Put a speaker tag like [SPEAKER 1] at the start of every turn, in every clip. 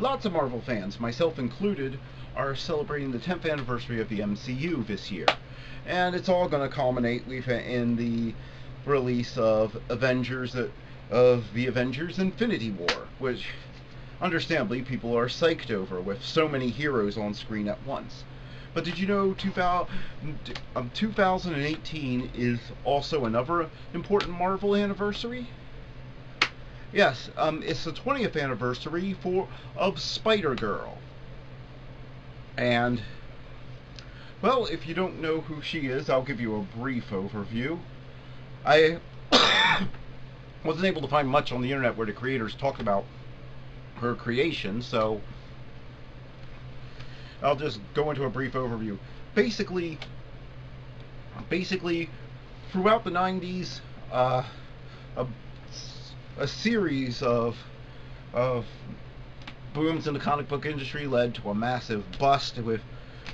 [SPEAKER 1] lots of Marvel fans, myself included, are celebrating the 10th anniversary of the MCU this year. And it's all going to culminate in the release of the Avengers Infinity War, which understandably people are psyched over with so many heroes on screen at once. But did you know 2018 is also another important Marvel anniversary? Yes, it's the 20th anniversary of Spidergirl. And, well, if you don't know who she is, I'll give you a brief overview. I wasn't able to find much on the internet where the creators talked about her creation, so I'll just go into a brief overview. Basically, throughout the 90s, a series of booms in the comic book industry led to a massive bust, with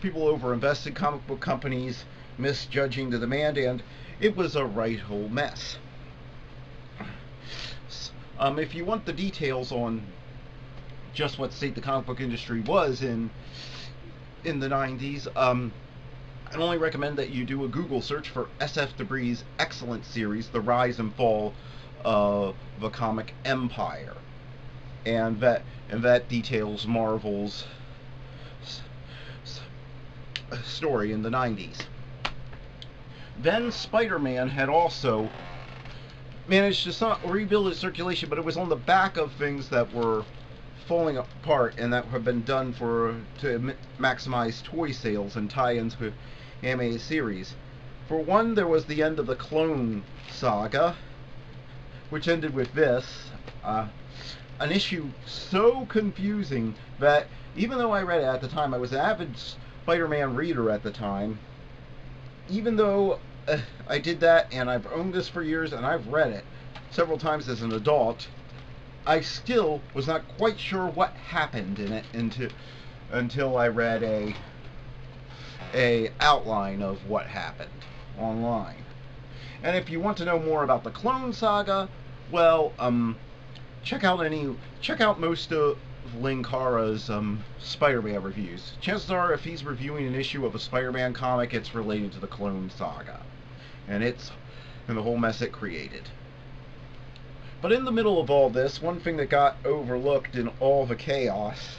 [SPEAKER 1] people over-invested, comic book companies misjudging the demand, and it was a right old mess. If you want the details on just what state the comic book industry was in the 90s, I'd only recommend that you do a Google search for SF Debris' excellent series, The Rise and Fall of the Comic Empire, and that details Marvel's story in the 90s. Then Spider-Man had also managed to rebuild its circulation, but it was on the back of things that were falling apart and that have been done to maximize toy sales and tie-ins with anime series. For one, there was the end of the Clone Saga, which ended with this, an issue so confusing that even though I read it at the time, I was an avid Spider-Man reader at the time, even though I did that and I've owned this for years and I've read it several times as an adult, I still was not quite sure what happened in it until I read a outline of what happened online. And if you want to know more about the Clone Saga, well, check out most of Linkara's Spider-Man reviews. Chances are, if he's reviewing an issue of a Spider-Man comic, it's related to the Clone Saga, and the whole mess it created. But in the middle of all this, one thing that got overlooked in all the chaos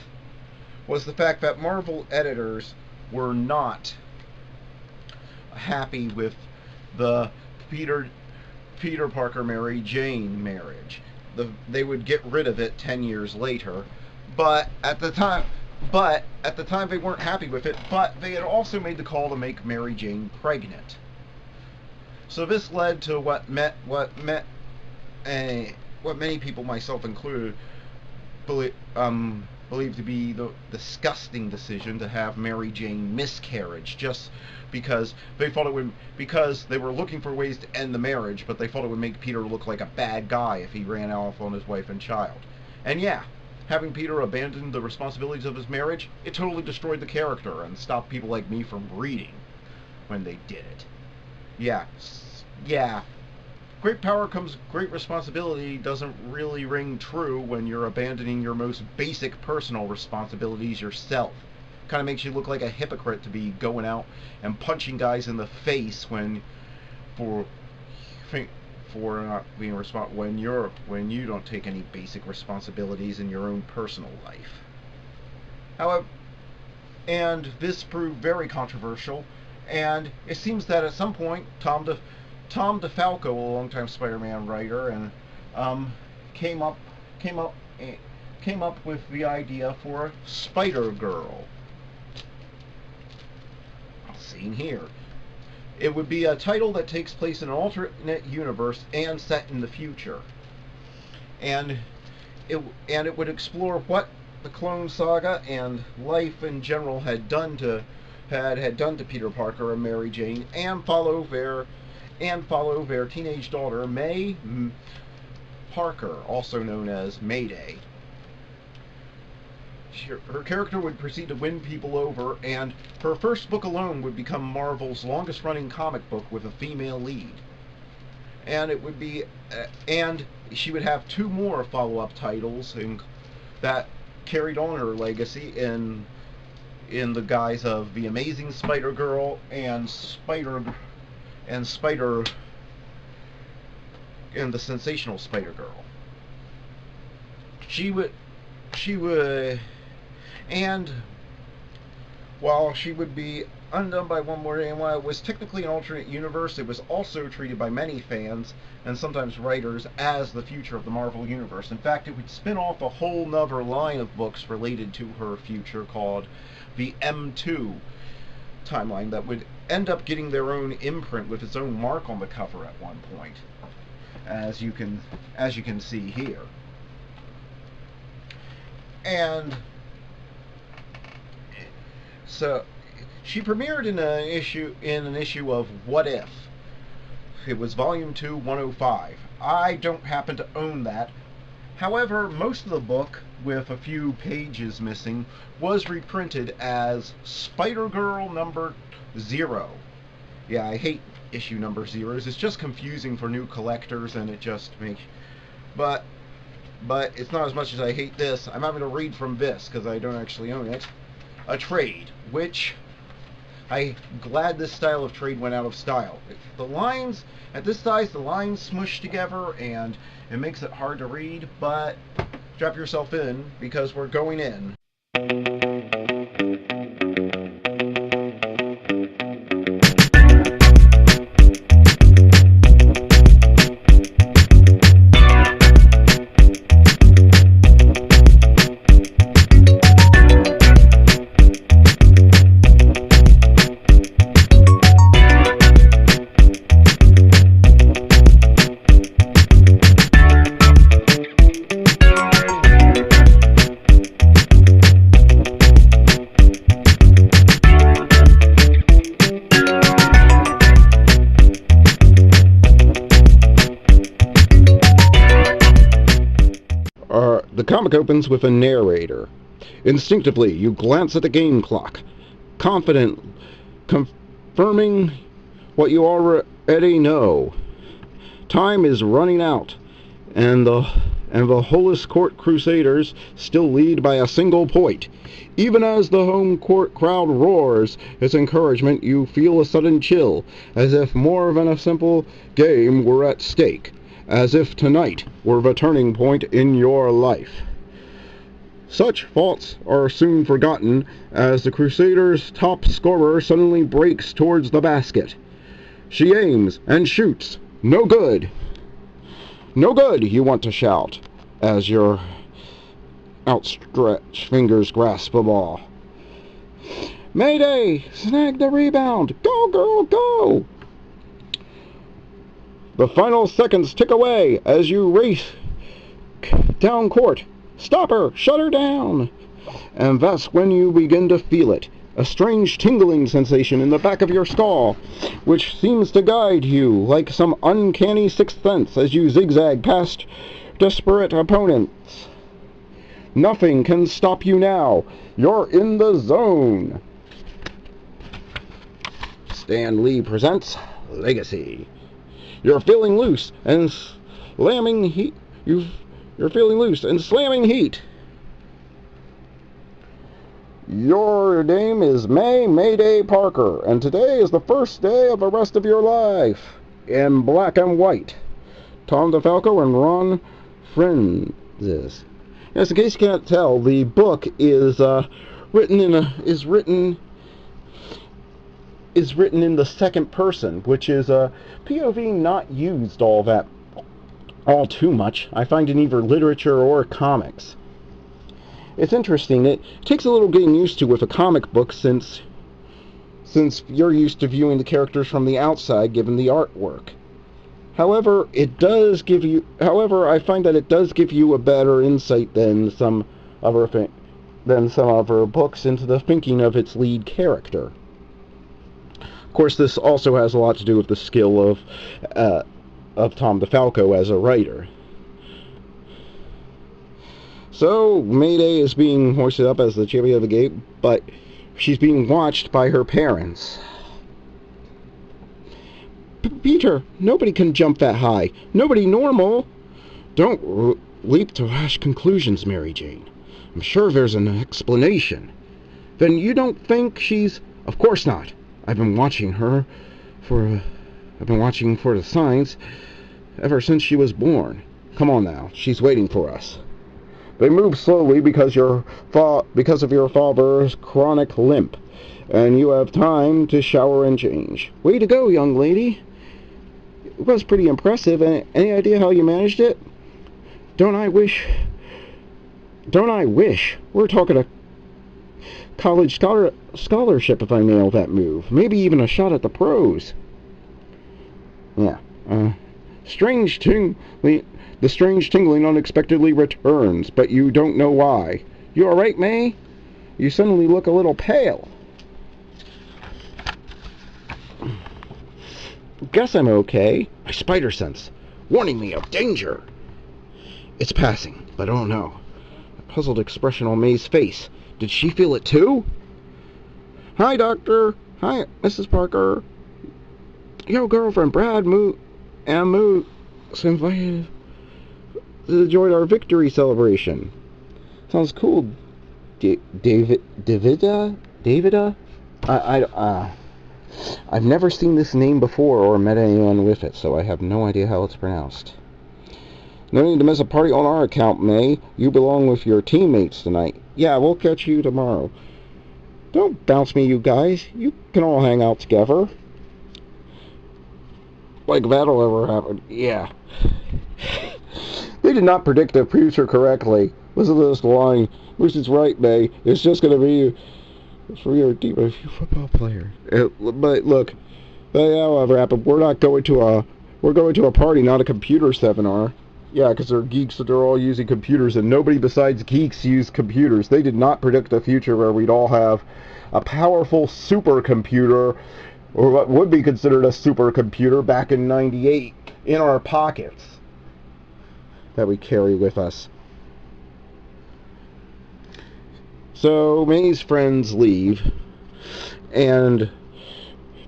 [SPEAKER 1] was the fact that Marvel editors were not happy with the Peter Parker Mary Jane marriage. They would get rid of it 10 years later, but at the time they weren't happy with it. But they had also made the call to make Mary Jane pregnant. So this led to what many people, myself included, believe to be the disgusting decision to have Mary Jane miscarriage, just because they were looking for ways to end the marriage, but they thought it would make Peter look like a bad guy if he ran off on his wife and child. And yeah, having Peter abandon the responsibilities of his marriage, it totally destroyed the character and stopped people like me from reading when they did it. Yeah. Great power comes great responsibility doesn't really ring true when you're abandoning your most basic personal responsibilities yourself. Kind of makes you look like a hypocrite to be going out and punching guys in the face when not being when you don't take any basic responsibilities in your own personal life. However, and this proved very controversial, and it seems that at some point Tom DeFalco, a longtime Spider-Man writer, and came up with the idea for Spidergirl. Seen here. It would be a title that takes place in an alternate universe and set in the future, and it would explore what the Clone Saga and life in general had done to Peter Parker and Mary Jane, and follow their teenage daughter, May Parker, also known as Mayday. Her character would proceed to win people over, and her first book alone would become Marvel's longest-running comic book with a female lead. And she would have 2 more follow-up titles that carried on her legacy in the guise of the Amazing Spider-Girl and Spider and the Sensational Spider-Girl. She would, and while she would be undone by one more day, and while it was technically an alternate universe, it was also treated by many fans and sometimes writers as the future of the Marvel Universe. In fact, it would spin off a whole nother line of books related to her future called the M2 timeline that would end up getting their own imprint with its own mark on the cover at one point, as you can see here. And so she premiered in an issue of What If. It was volume 2, 105. I don't happen to own that. However, most of the book, with a few pages missing, was reprinted as Spider-Girl number 0. Yeah, I hate issue number 0s. It's just confusing for new collectors, and it just makes... But it's not as much as I hate this. I'm having to read from this, because I don't actually own it. A trade, which... I'm glad this style of trade went out of style. The lines, at this size, the lines smush together, and it makes it hard to read, but strap yourself in, because we're going in. The comic opens with a narrator. Instinctively, you glance at the game clock, confident, confirming what you already know. Time is running out, and the Hollis Court Crusaders still lead by a single point. Even as the home court crowd roars its encouragement, you feel a sudden chill, as if more than a simple game were at stake. As if tonight were the turning point in your life. Such thoughts are soon forgotten as the Crusaders' top scorer suddenly breaks towards the basket. She aims and shoots. No good. No good, you want to shout, as your outstretched fingers grasp the ball. Mayday! Snag the rebound! Go, girl, go! The final seconds tick away as you race down court. Stop her! Shut her down! And that's when you begin to feel it. A strange tingling sensation in the back of your skull, which seems to guide you like some uncanny sixth sense as you zigzag past desperate opponents. Nothing can stop you now. You're in the zone. Stan Lee presents Legacy. You're feeling loose and slamming heat. You're feeling loose and slamming heat. Your name is Mayday Parker, and today is the first day of the rest of your life. In black and white. Tom DeFalco and Ron Francis. Yes, in case you can't tell, the book is written in the second person, which is a POV not used all too much, I find, in either literature or comics. It's interesting. It takes a little getting used to with a comic book since you're used to viewing the characters from the outside given the artwork. However, I find that it does give you a better insight than some other books into the thinking of its lead character. Of course, this also has a lot to do with the skill of Tom DeFalco as a writer. So, Mayday is being hoisted up as the champion of the game, but she's being watched by her parents. Peter, nobody can jump that high. Nobody normal. Don't leap to rash conclusions, Mary Jane.
[SPEAKER 2] I'm sure there's an explanation. Then you don't think she's... Of course not. I've been watching for the signs ever since she was born. Come on now, she's waiting for us. They move slowly because of your father's chronic limp, and you have time to shower and change. Way to go, young lady. It was pretty impressive. Any idea how you managed it? Don't I wish? We're talking a college scholarship if I nail that move. Maybe even a shot at the pros. Yeah. The strange tingling unexpectedly returns, but you don't know why. You alright, May? You suddenly look a little pale. Guess I'm okay. My spider sense, warning me of danger. It's passing, but I don't know. A puzzled expression on May's face. Did she feel it too? Hi, Doctor. Hi, Mrs. Parker. Your girlfriend Brad Moo invited to join our victory celebration. Sounds cool. Davida? I've never seen this name before or met anyone with it, so I have no idea how it's pronounced. No need to miss a party on our account, May. You belong with your teammates tonight. Yeah, we'll catch you tomorrow. Don't bounce me, you guys. You can all hang out together. Like that'll ever happen. Yeah. They did not predict the future correctly. Listen to this line. Which is right, May. It's just going to be for your team of football players. But look, however happened, we're going to a party, not a computer seminar. Yeah, because they're geeks, so they're all using computers, and nobody besides geeks use computers. They did not predict a future where we'd all have a powerful supercomputer, or what would be considered a supercomputer back in '98, in our pockets that we carry with us. So May's friends leave, and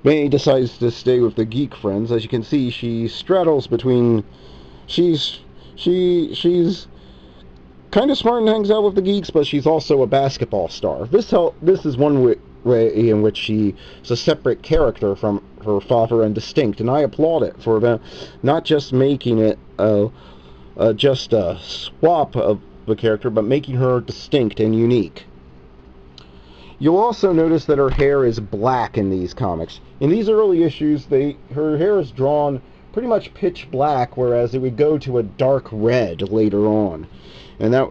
[SPEAKER 2] May decides to stay with the geek friends. As you can see, she straddles between... She's kind of smart and hangs out with the geeks, but she's also a basketball star. This is one way in which she's a separate character from her father and distinct, and I applaud it for them not just making it just a swap of the character, but making her distinct and unique. You'll also notice that her hair is black in these comics. In these early issues, her hair is drawn pretty much pitch black, whereas it would go to a dark red later on, and that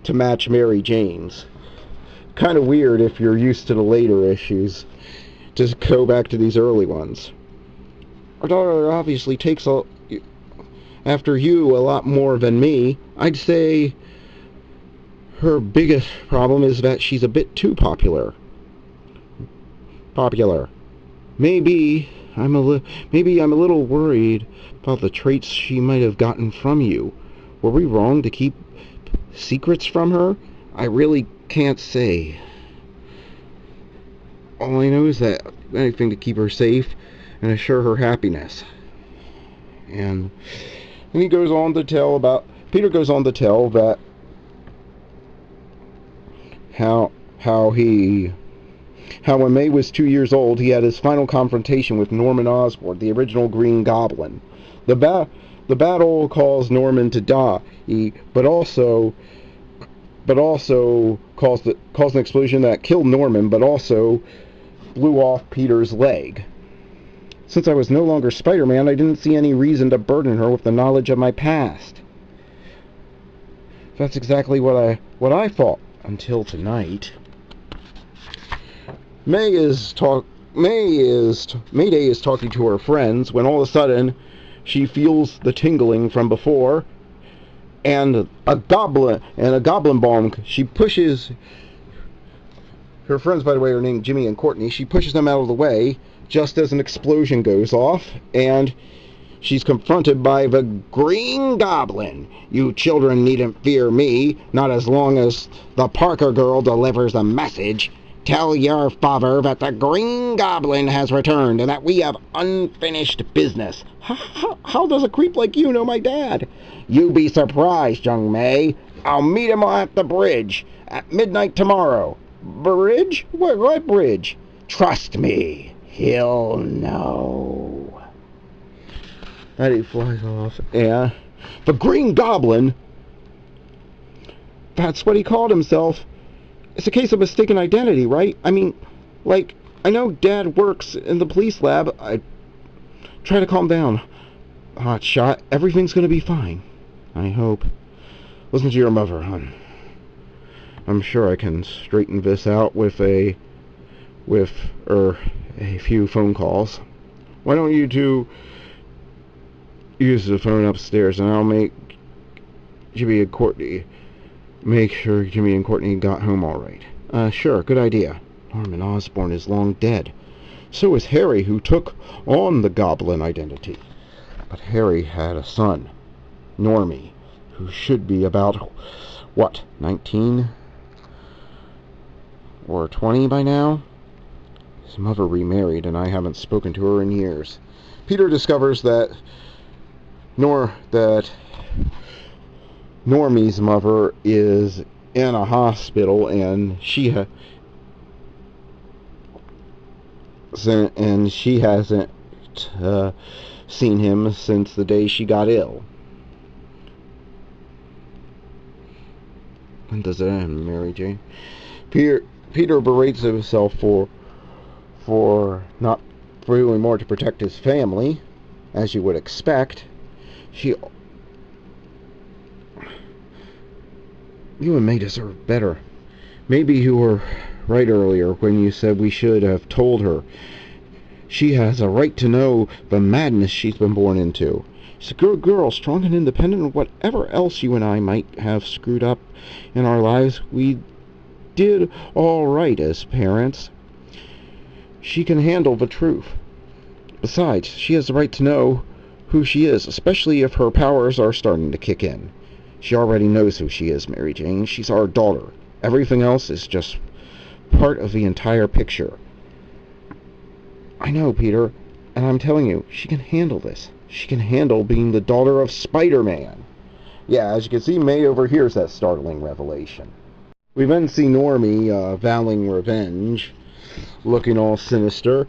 [SPEAKER 2] to match Mary Jane's. Kind of weird if you're used to the later issues, to go back to these early ones. Our daughter obviously takes after you a lot more than me. I'd say her biggest problem is that she's a bit too popular. Maybe I'm a little worried about the traits she might have gotten from you. Were we wrong to keep secrets from her? I really can't say. All I know is that anything to keep her safe and assure her happiness. And Peter goes on to tell that how when May was 2 years old, he had his final confrontation with Norman Osborn, the original Green Goblin. The battle caused Norman to die, but also caused an explosion that killed Norman, but also blew off Peter's leg. Since I was no longer Spider-Man, I didn't see any reason to burden her with the knowledge of my past. That's exactly what I thought until tonight. Mayday is talking to her friends when all of a sudden she feels the tingling from before, and a goblin bomb. She pushes her friends, by the way, are named Jimmy and Courtney. She pushes them out of the way just as an explosion goes off, and she's confronted by the Green Goblin. You children needn't fear me, not as long as the Parker girl delivers a message. Tell your father that the Green Goblin has returned and that we have unfinished business. How does a creep like you know my dad? You be surprised, young May. I'll meet him at the bridge at midnight tomorrow. Bridge? What bridge? Trust me, he'll know. And he flies off. Yeah. The Green Goblin? That's what he called himself. It's a case of mistaken identity, right? I mean, like, I know Dad works in the police lab. I try to calm down. Hot shot. Everything's gonna be fine. I hope. Listen to your mother, hon. I'm sure I can straighten this out with a few phone calls. Why don't you two use the phone upstairs, and I'll make Jimmy and Courtney make sure Jimmy and Courtney got home all right. Sure, good idea. Norman Osborn is long dead. So is Harry, who took on the Goblin identity. But Harry had a son, Normie, who should be about, 19 or 20 by now? His mother remarried, and I haven't spoken to her in years. Peter discovers that Normie's mother is in a hospital, and she hasn't seen him since the day she got ill. When does it end, Mary Jane? Peter berates himself for not doing more to protect his family, as you would expect. You and May deserve better. Maybe you were right earlier when you said we should have told her. She has a right to know the madness she's been born into. She's a good girl, strong and independent of whatever else you and I might have screwed up in our lives. We did all right as parents. She can handle the truth. Besides, she has the right to know who she is, especially if her powers are starting to kick in. She already knows who she is, Mary Jane. She's our daughter. Everything else is just part of the entire picture. I know, Peter, and I'm telling you, she can handle this. She can handle being the daughter of Spider-Man. Yeah, as you can see, May overhears that startling revelation. We then see Normie vowing revenge, looking all sinister.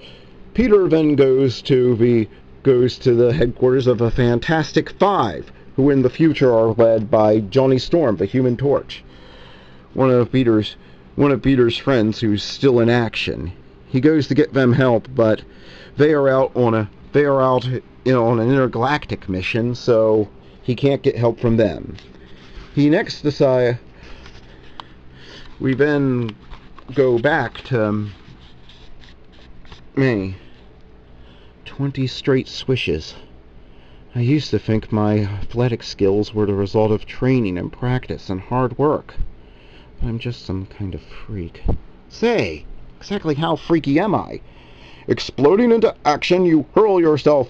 [SPEAKER 2] Peter then goes to the headquarters of the Fantastic Five, who in the future are led by Johnny Storm, the Human Torch, one of Peter's friends who's still in action. He goes to get them help, but they are out on an intergalactic mission, so he can't get help from them. He next decides. We then go back to May. 20 straight swishes. I used to think my athletic skills were the result of training and practice and hard work. But I'm just some kind of freak. Say, exactly how freaky am I? Exploding into action, you hurl yourself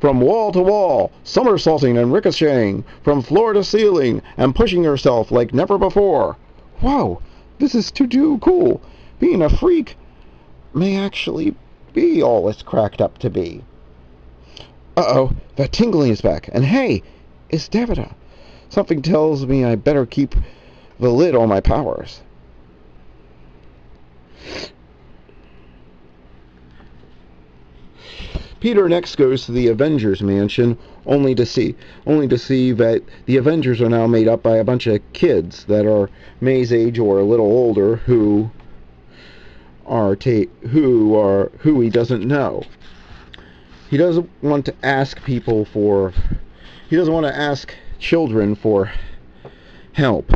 [SPEAKER 2] from wall to wall, somersaulting and ricocheting from floor to ceiling, and pushing yourself like never before. Whoa, this is too cool. Being a freak may actually be all it's cracked up to be. Uh-oh, that tingling is back. And hey, it's Davida. Something tells me I better keep the lid on my powers. Peter next goes to the Avengers mansion, only to see that the Avengers are now made up by a bunch of kids that are May's age or a little older who he doesn't know. He doesn't want to ask children for help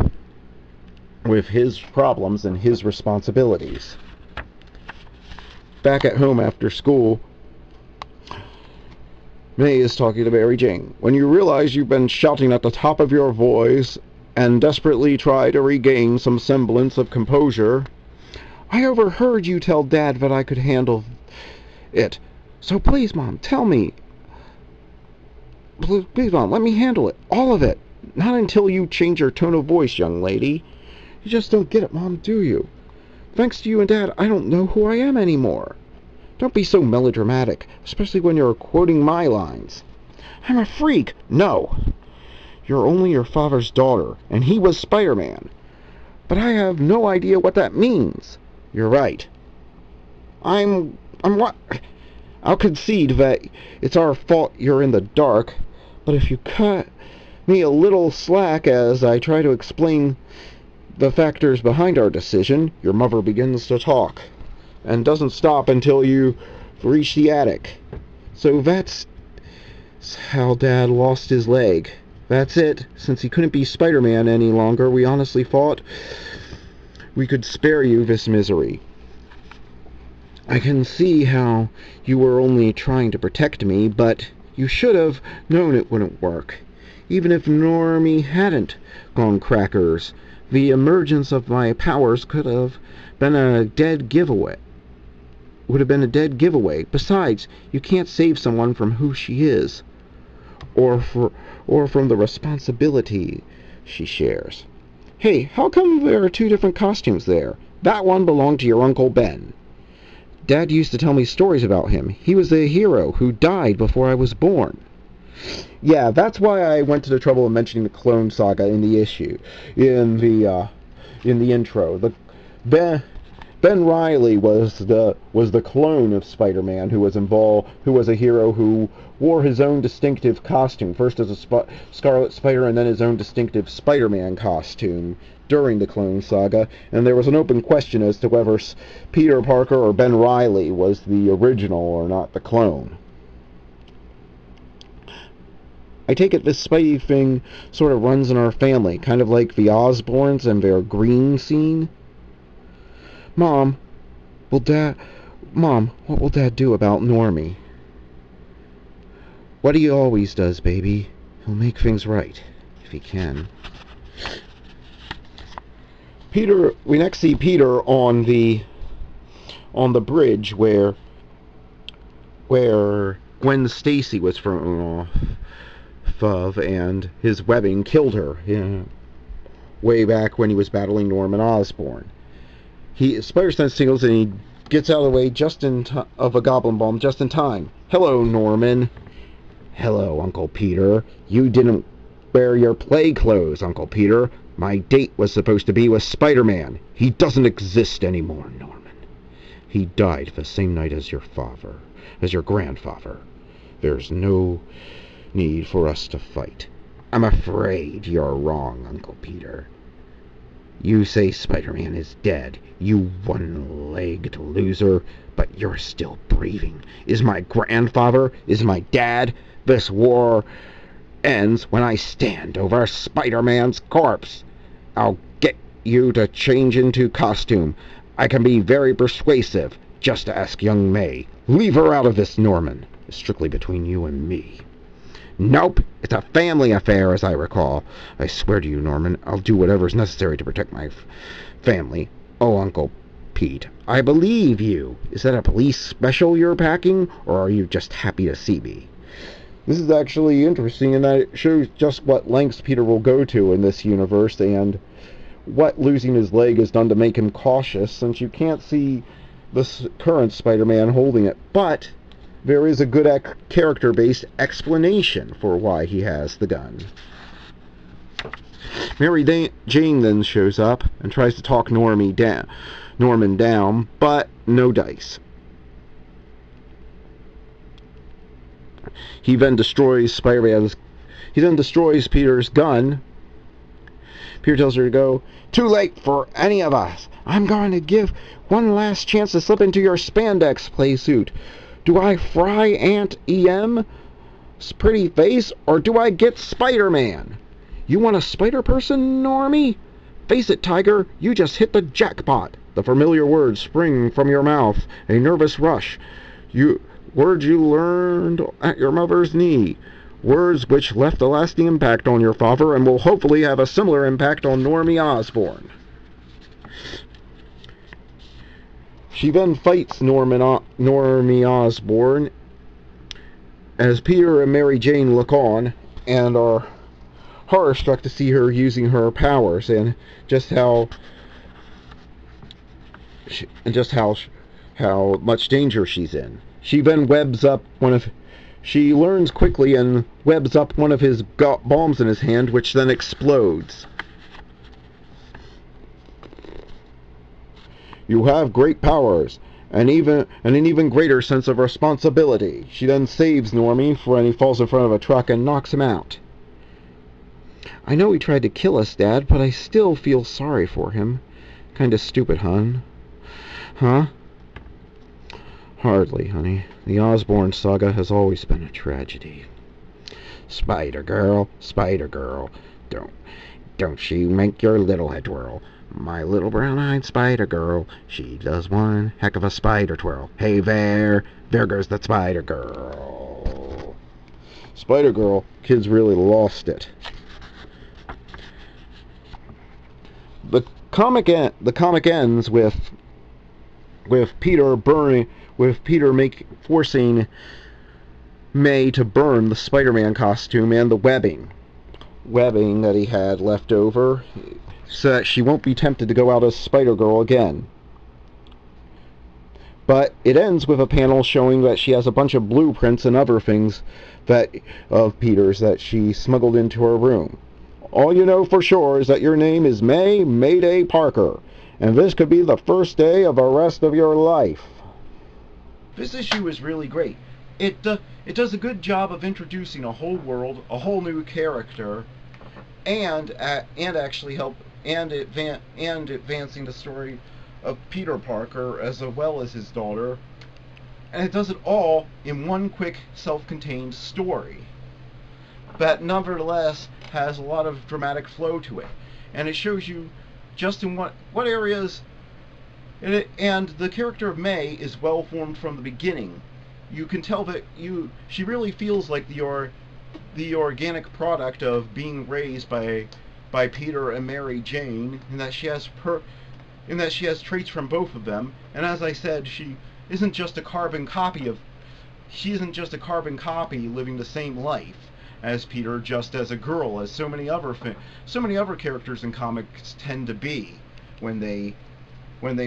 [SPEAKER 2] with his problems and his responsibilities. Back at home after school, May is talking to Mary Jane. When you realize you've been shouting at the top of your voice and desperately try to regain some semblance of composure, I overheard you tell Dad that I could handle it. So please, Mom, tell me. Please, Mom, let me handle it. All of it. Not until you change your tone of voice, young lady. You just don't get it, Mom, do you? Thanks to you and Dad, I don't know who I am anymore. Don't be so melodramatic, especially when you're quoting my lines. I'm a freak. No. You're only your father's daughter, and he was Spider-Man. But I have no idea what that means. You're right. I'm what? I'll concede that it's our fault you're in the dark, but if you cut me a little slack as I try to explain the factors behind our decision, your mother begins to talk, and doesn't stop until you reach the attic. So that's how Dad lost his leg. That's it. Since he couldn't be Spider-Man any longer, we honestly thought we could spare you this misery. I can see how you were only trying to protect me, but you should have known it wouldn't work. Even if Normie hadn't gone crackers, the emergence of my powers could have been a dead giveaway. Would have been a dead giveaway. Besides, you can't save someone from who she is, or from the responsibility she shares. Hey, how come there are two different costumes there? That one belonged to your Uncle Ben. Dad used to tell me stories about him. He was a hero who died before I was born. Yeah, that's why I went to the trouble of mentioning the Clone Saga in the issue, in the intro. Ben Reilly was the clone of Spider-Man who was a hero who wore his own distinctive costume, first as a Scarlet Spider and then his own distinctive Spider-Man costume during the Clone Saga, and there was an open question as to whether Peter Parker or Ben Reilly was the original or not the clone. I take it this Spidey thing sort of runs in our family, kind of like the Osborns and their green scene. Mom, what will Dad do about Normie? What he always does, baby. He'll make things right, if he can. We next see Peter on the bridge where Gwen Stacy was thrown off of, and his webbing killed her way back when he was battling Norman Osborn. Spider-Sense signals and he gets out of the way of a goblin bomb just in time. Hello, Norman. Hello, Uncle Peter. You didn't wear your play clothes, Uncle Peter. My date was supposed to be with Spider-Man. He doesn't exist anymore, Norman. He died the same night as your grandfather. There's no need for us to fight. I'm afraid you're wrong, Uncle Peter. You say Spider-Man is dead, you one-legged loser, but you're still breathing. Is my grandfather? Is my dad? This war ends when I stand over Spider-Man's corpse. I'll get you to change into costume. I can be very persuasive. Just ask young May. Leave her out of this, Norman. It's strictly between you and me. Nope, it's a family affair, as I recall. I swear to you, Norman, I'll do whatever is necessary to protect my family. Oh, Uncle Pete, I believe you. Is that a police special you're packing, or are you just happy to see me? This is actually interesting, and that it shows just what lengths Peter will go to in this universe, and what losing his leg has done to make him cautious, since you can't see the current Spider-Man holding it. But there is a good character-based explanation for why he has the gun. Mary Jane then shows up and tries to talk Norman down, but no dice. He then destroys Peter's gun. Peter tells her to go. Too late for any of us. I'm going to give one last chance to slip into your spandex playsuit. Do I fry Aunt EM's pretty face, or do I get Spider-Man? You want a Spider-Person, Normie? Face it, Tiger, you just hit the jackpot. The familiar words spring from your mouth, a nervous rush. Words you learned at your mother's knee. Words which left a lasting impact on your father and will hopefully have a similar impact on Normie Osborn. She then fights Normie Osborn as Peter and Mary Jane look on and are horror-struck to see her using her powers and just how much danger she's in. She then webs up one of She learns quickly and webs up one of his bombs in his hand, which then explodes. You have great powers, and an even greater sense of responsibility. She then saves Normie when he falls in front of a truck and knocks him out. I know he tried to kill us, Dad, but I still feel sorry for him. Kinda stupid, hon. Huh? Hardly, honey. The Osborn saga has always been a tragedy. Spider-Girl, Spider-Girl, don't you make your little head twirl. My little brown-eyed Spider-Girl, she does one heck of a spider twirl. Hey there goes that Spider-Girl. Spider-Girl, kids really lost it. The comic ends with Peter forcing May to burn the Spider-Man costume and the webbing that he had left over, so that she won't be tempted to go out as Spider-Girl again. But it ends with a panel showing that she has a bunch of blueprints and other things of Peter's that she smuggled into her room. All you know for sure is that your name is Mayday Parker, and this could be the first day of the rest of your life.
[SPEAKER 1] This issue is really great. It does a good job of introducing a whole world, a whole new character, and actually advancing the story of Peter Parker as well as his daughter, and it does it all in one quick, self-contained story. But nevertheless has a lot of dramatic flow to it, and it shows you just in what areas. And the character of May is well formed from the beginning. You can tell that she really feels like the organic product of being raised by Peter and Mary Jane, and that she has traits from both of them. And as I said, she isn't just a carbon copy living the same life as Peter, just as a girl, as so many other characters in comics tend to be when they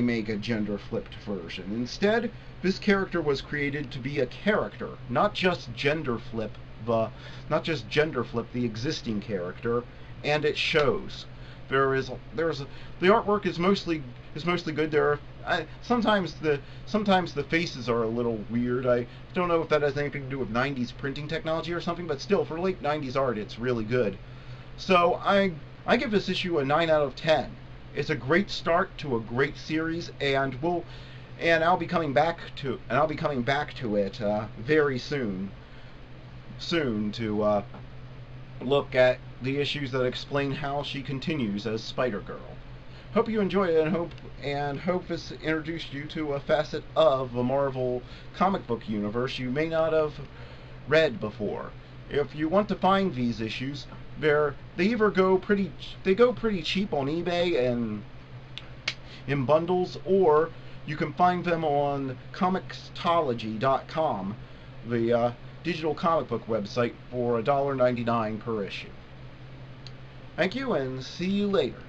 [SPEAKER 1] make a gender-flipped version. Instead, this character was created to be a character, not just gender-flip the existing character, and it shows. The artwork is mostly good. Sometimes the faces are a little weird. I don't know if that has anything to do with 90s printing technology or something, but still, for late 90s art, it's really good. So I give this issue a 9 out of 10. It's a great start to a great series, and I'll be coming back to it very soon to look at the issues that explain how she continues as Spider-Girl. Hope you enjoy it, and hope this introduced you to a facet of the Marvel comic book universe you may not have read before. If you want to find these issues, they go pretty cheap on eBay and in bundles, or you can find them on Comixology.com, the digital comic book website, for $1.99 per issue. Thank you, and see you later.